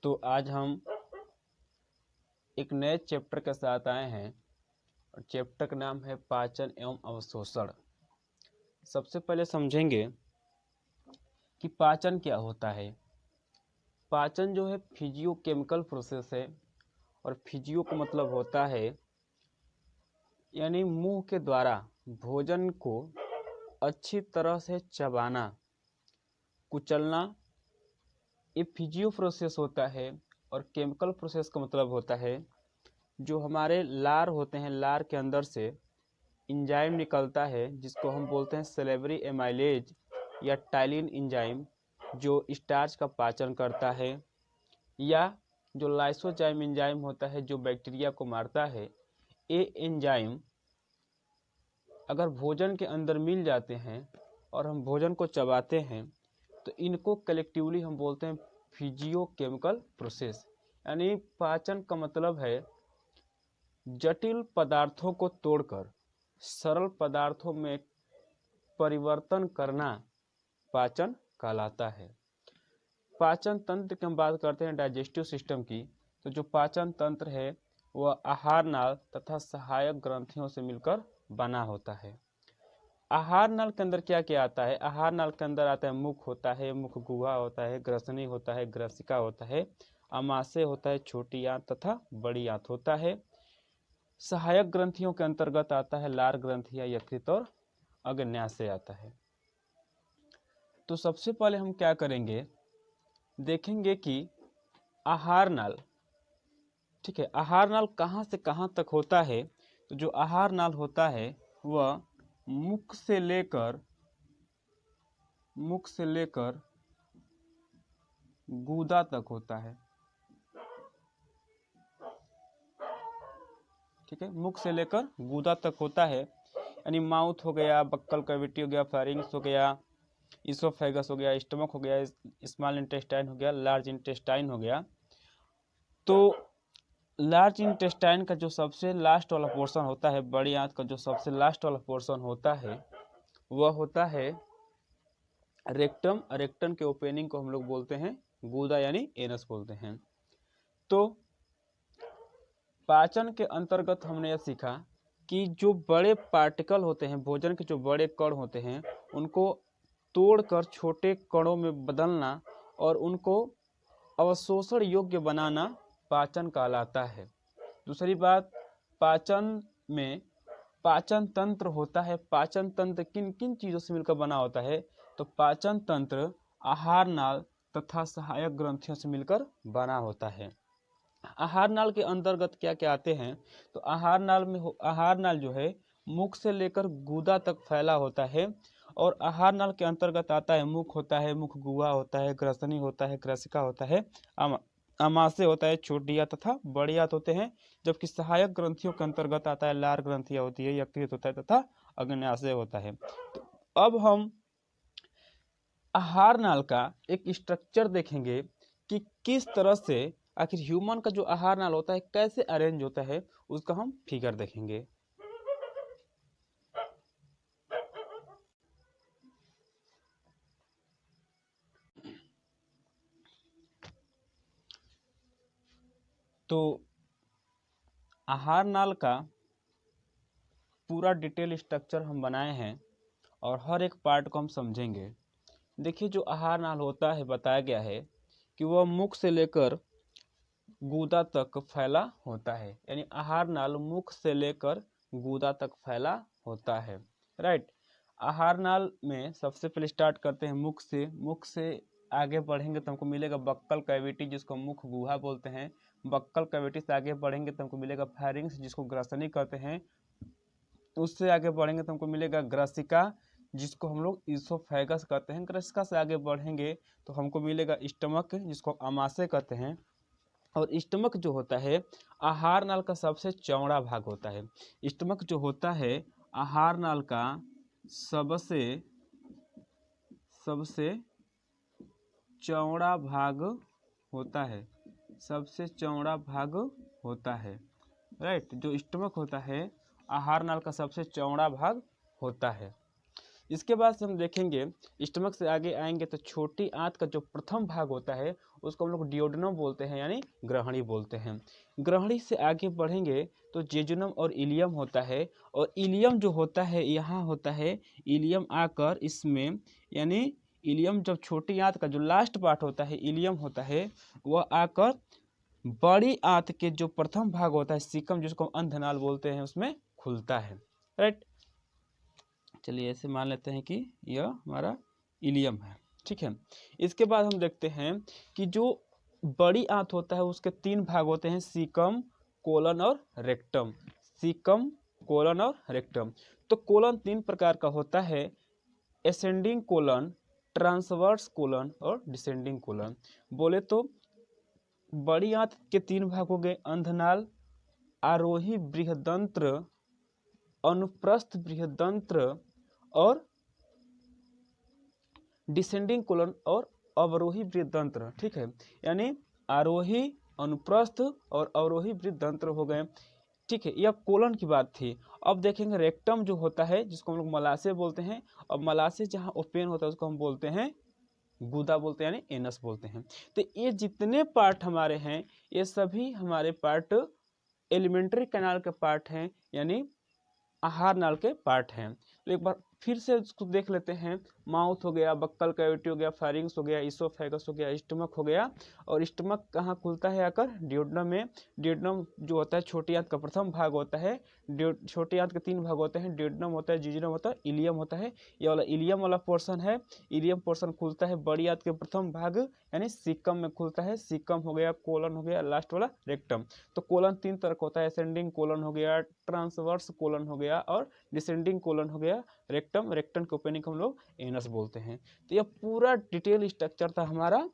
तो आज हम एक नए चैप्टर के साथ आए हैं और चैप्टर का नाम है पाचन एवं अवशोषण। सबसे पहले समझेंगे कि पाचन क्या होता है। पाचन जो है फिजियोकेमिकल प्रोसेस है और फिजियो का मतलब होता है यानी मुंह के द्वारा भोजन को अच्छी तरह से चबाना, कुचलना, ये फिजियो प्रोसेस होता है। और केमिकल प्रोसेस का मतलब होता है जो हमारे लार होते हैं, लार के अंदर से इंजाइम निकलता है जिसको हम बोलते हैं सेलेब्री एमाइलेज या टाइलिन इंजाइम, जो स्टार्च का पाचन करता है, या जो लाइसोजाइम इंजाइम होता है जो बैक्टीरिया को मारता है। ये एंजाइम अगर भोजन के अंदर मिल जाते हैं और हम भोजन को चबाते हैं तो इनको कलेक्टिवली हम बोलते हैं फिजियोकेमिकल प्रोसेस। यानी पाचन का मतलब है जटिल पदार्थों को तोड़कर सरल पदार्थों में परिवर्तन करना पाचन कहलाता है। पाचन तंत्र की हम बात करते हैं डाइजेस्टिव सिस्टम की, तो जो पाचन तंत्र है वह आहार नाल तथा सहायक ग्रंथियों से मिलकर बना होता है। आहार नाल के अंदर क्या क्या आता है? आहार नाल के अंदर आता है मुख होता है, मुख गुहा होता है, ग्रसनी होता है, ग्रसिका होता है, अमाशय होता है, छोटी आंत तथा बड़ी आंत होता है। सहायक ग्रंथियों के अंतर्गत आता है लार ग्रंथि या यकृत और अग्न्याशय आता है। तो सबसे पहले हम क्या करेंगे, देखेंगे कि आहार नाल, ठीक है, आहार नाल कहाँ से कहाँ तक होता है। तो जो आहार नाल होता है वह मुख से लेकर गूदा तक होता है। ठीक है, मुख से लेकर गूदा तक होता है। यानी माउथ हो गया, बक्कल कैविटी हो गया, फेरिंग्स हो गया, इसोफेगस हो गया, स्टमक हो गया, स्मॉल इंटेस्टाइन हो गया, लार्ज इंटेस्टाइन हो गया। तो लार्ज इंटेस्टाइन का जो सबसे लास्ट वाला पोर्शन होता है, बड़ी आंत का जो सबसे लास्ट वाला पोर्शन होता है वह होता है रेक्टम। रेक्टम के ओपनिंग को हम लोग बोलते हैं गूदा यानी एनस बोलते हैं। तो पाचन के अंतर्गत हमने यह सीखा कि जो बड़े पार्टिकल होते हैं, भोजन के जो बड़े कण होते हैं, उनको तोड़कर छोटे कणों में बदलना और उनको अवशोषण योग्य बनाना पाचन कहलाता है। दूसरी बात, पाचन में पाचन तंत्र होता है। पाचन तंत्र किन किन चीज़ों से मिलकर बना होता है? तो पाचन तंत्र आहार नाल तथा सहायक ग्रंथियों से मिलकर बना होता है। आहार नाल के अंतर्गत क्या क्या आते हैं? तो आहार नाल जो है मुख से लेकर गूदा तक फैला होता है। और आहार नाल के अंतर्गत आता है मुख होता है, मुख गुहा होता है, ग्रसनी होता है, ग्रसिका होता है, अमाशय होता है, छोटी आंत तथा बड़ी आंत होते हैं। जबकि सहायक ग्रंथियों के अंतर्गत आता है लार ग्रंथियां होती है, यकृत होता है तथा अग्न्याशय होता है। तो अब हम आहार नाल का एक स्ट्रक्चर देखेंगे कि किस तरह से आखिर ह्यूमन का जो आहार नाल होता है कैसे अरेंज होता है, उसका हम फिगर देखेंगे। तो आहार नाल का पूरा डिटेल स्ट्रक्चर हम बनाए हैं और हर एक पार्ट को हम समझेंगे। देखिए, जो आहार नाल होता है बताया गया है कि वह मुख से लेकर गूदा तक फैला होता है। यानी आहार नाल मुख से लेकर गूदा तक फैला होता है। राइट। आहार नाल में सबसे पहले स्टार्ट करते हैं मुख से। मुख से आगे बढ़ेंगे तो हमको मिलेगा बक्कल कैविटी, जिसको मुख गुहा बोलते हैं। बक्कल कैविटी से आगे बढ़ेंगे तो हमको मिलेगा फेरिंग्स, जिसको ग्रसनी कहते हैं। उससे आगे बढ़ेंगे तो हमको मिलेगा ग्रसिका, जिसको हम लोग इसोफेगस कहते हैं। ग्रसिका से आगे बढ़ेंगे तो हमको मिलेगा स्टमक, जिसको अमाशय कहते हैं। और स्टमक जो होता है आहार नाल का सबसे चौड़ा भाग होता है। स्टमक जो होता है आहार नाल का सबसे चौड़ा भाग होता है, सबसे चौड़ा भाग होता है। राइट। जो स्टमक होता है आहार नाल का सबसे चौड़ा भाग होता है। इसके बाद से हम देखेंगे स्टमक से आगे आएंगे तो छोटी आंत का जो प्रथम भाग होता है उसको हम लोग डियोडेनम बोलते हैं, यानी ग्रहणी बोलते हैं। ग्रहणी से आगे बढ़ेंगे तो जेजुनम और इलियम होता है, और इलियम जो होता है यहाँ होता है, इलियम आकर इसमें, यानी इलियम जब छोटी आंत का जो लास्ट पार्ट होता है इलियम होता है, वह आकर बड़ी आंत के जो प्रथम भाग होता है सीकम, जिसको हम अंधनाल बोलते हैं, उसमें खुलता है। राइट, चलिए ऐसे मान लेते हैं कि यह हमारा इलियम है। ठीक है, इसके बाद हम देखते हैं कि जो बड़ी आंत होता है उसके 3 भाग होते हैं, सीकम, कोलन और रेक्टम। सीकम, कोलन और रेक्टम। तो कोलन 3 प्रकार का होता है, एसेंडिंग कोलन, ट्रांसवर्स कोलन और डिसेंडिंग कोलन। बोले तो बड़ी आंत के 3 भाग हो गए, अंधनाल, आरोही बृहदंत्र, अनुप्रस्थ बृहदंत्र और डिसेंडिंग कोलन और अवरोही बृहदंत्र। ठीक है, यानी आरोही, अनुप्रस्थ और अवरोही बृहदंत्र हो गए। ठीक है, यह कोलन की बात थी। अब देखेंगे रेक्टम जो होता है, जिसको हम लोग मलाशय बोलते हैं, और मलाशय जहाँ ओपन होता है उसको हम बोलते हैं गुदा बोलते हैं, यानी एनस बोलते हैं। तो ये जितने पार्ट हमारे हैं ये सभी हमारे पार्ट एलिमेंट्री कैनाल के पार्ट हैं, यानी आहार नाल के पार्ट हैं। तो एक बार फिर से उसको देख लेते हैं। माउथ हो गया, बक्कल कैविटी हो गया, फारिंग्स हो गया, इसोफेगस हो गया, स्टमक हो गया। और स्टमक कहाँ खुलता है आकर? डियोडेनम में। डियोडेनम जो होता है छोटी आंत का प्रथम भाग होता है। छोटी आंत के 3 भाग होते हैं, डियोडेनम होता है, जिजुनम होता है, इलियम होता है। ये वाला इलियम वाला पोर्शन है, इलियम पोर्शन खुलता है बड़ी आंत के प्रथम भाग यानी सीकम में खुलता है। सीकम हो गया, कोलन हो गया, लास्ट वाला रेक्टम। तो कोलन 3 तरह का होता है, असेंडिंग कोलन हो गया, ट्रांसवर्स कोलन हो गया और डिसेंडिंग कोलन हो गया। रेक्टम, रेक्टम के ओपनिंग को हम लोग एनस बोलते हैं। तो यह पूरा डिटेल स्ट्रक्चर था हमारा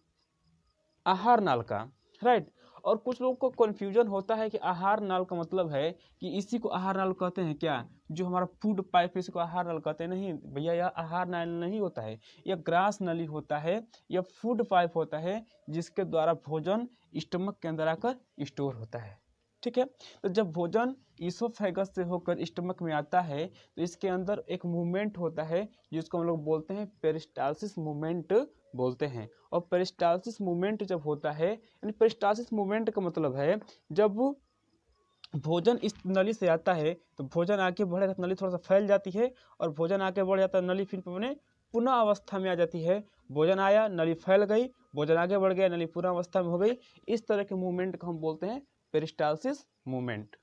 आहार नाल का। राइट, और कुछ लोगों को कन्फ्यूजन होता है कि आहार नाल का मतलब है कि इसी को आहार नाल कहते हैं क्या, जो हमारा फूड पाइप इसी को आहार नाल कहते हैं। नहीं भैया, यह आहार नाल नहीं होता है, यह ग्रास नली होता है, यह फूड पाइप होता है जिसके द्वारा भोजन स्टमक के अंदर आकर स्टोर होता है। ठीक है, तो जब भोजन इसोफेगस से होकर स्टमक में आता है तो इसके अंदर एक मूवमेंट होता है जिसको हम लोग बोलते हैं पेरिस्टालसिस मूवमेंट बोलते हैं। और पेरिस्टालसिस मूवमेंट जब होता है, यानी पेरिस्टालसिस मूवमेंट का मतलब है जब भोजन इस नली से आता है तो भोजन आगे बढ़ेगा तो नली थोड़ा सा फैल जाती है, और भोजन आगे बढ़ जाता है नली फिर अपने पुनः अवस्था में आ जाती है। भोजन आया, नली फैल गई, भोजन आगे बढ़ गया, नली पुनः अवस्था में हो गई। इस तरह के मूवमेंट को हम बोलते हैं पेरिस्टालसिस मूवमेंट।